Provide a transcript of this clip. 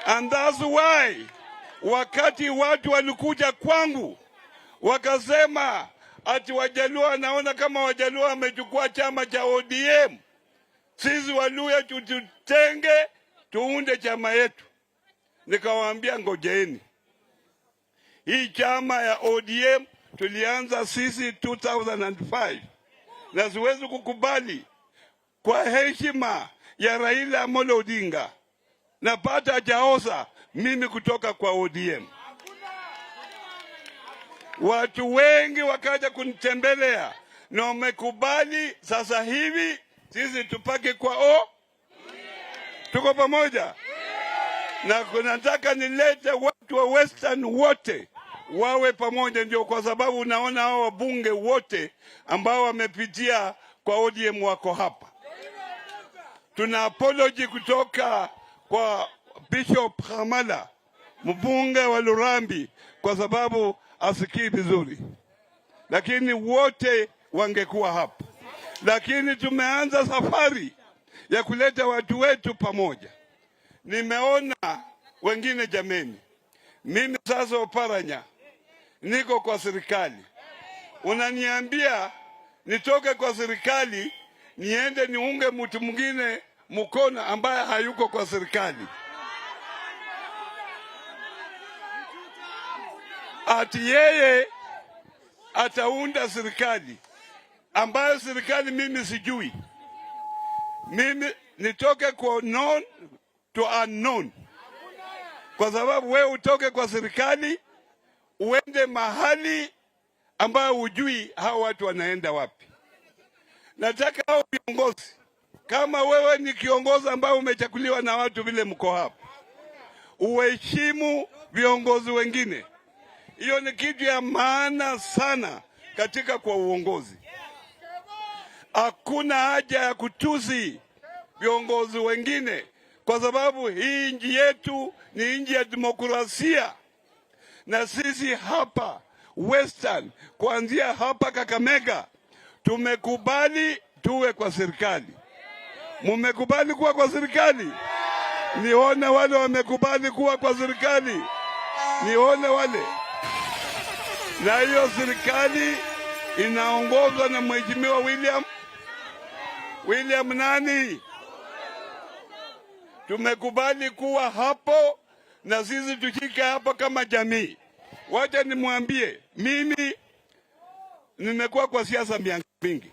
And that's why wakati watu walikuja kwangu wakasema ati Wajaluo wanaona kama Wajaluo wamechukua chama cha ODM, sisi Waluya tutenge tuunde chama yetu. Nikawaambia ngojeeni, hii chama ya ODM tulianza sisi 2005 na siwezi kukubali kwa heshima ya Raila Amolo Odinga napata jaosa mimi kutoka kwa ODM. Watu wengi wakaja kunitembelea na wamekubali sasa hivi sisi tupake kwa tuko pamoja. Na kunataka nilete watu wa Western wote wawe pamoja, ndio kwa sababu unaona hao wabunge wote ambao wamepitia kwa ODM wako hapa. Tuna apology kutoka kwa Bishop Hamala, mbunge wa Lurambi, kwa sababu asikii vizuri, lakini wote wangekuwa hapa. Lakini tumeanza safari ya kuleta watu wetu pamoja. Nimeona wengine, jameni, mimi sasa Oparanya niko kwa serikali, unaniambia nitoke kwa serikali niende niunge mtu mwingine mkono ambaye hayuko kwa serikali, ati yeye ataunda serikali ambayo serikali mimi sijui. Mimi nitoke kwa known to unknown, kwa sababu wewe utoke kwa serikali uende mahali ambayo hujui hao watu wanaenda wapi. Nataka hao viongozi, kama wewe ni kiongozi ambao umechakuliwa na watu vile mko hapa, uheshimu viongozi wengine. Hiyo ni kitu ya maana sana katika kwa uongozi. Hakuna haja ya kutusi viongozi wengine, kwa sababu hii nchi yetu ni nchi ya demokrasia, na sisi hapa Western, kuanzia hapa Kakamega, tumekubali tuwe kwa serikali. Mumekubali kuwa kwa serikali? Nione wale wamekubali kuwa kwa serikali, nione wale. Na hiyo serikali inaongozwa na Mheshimiwa William nani? Tumekubali kuwa hapo na sisi tushike hapo kama jamii. Wacha nimwambie, mimi nimekuwa kwa siasa miaka mingi.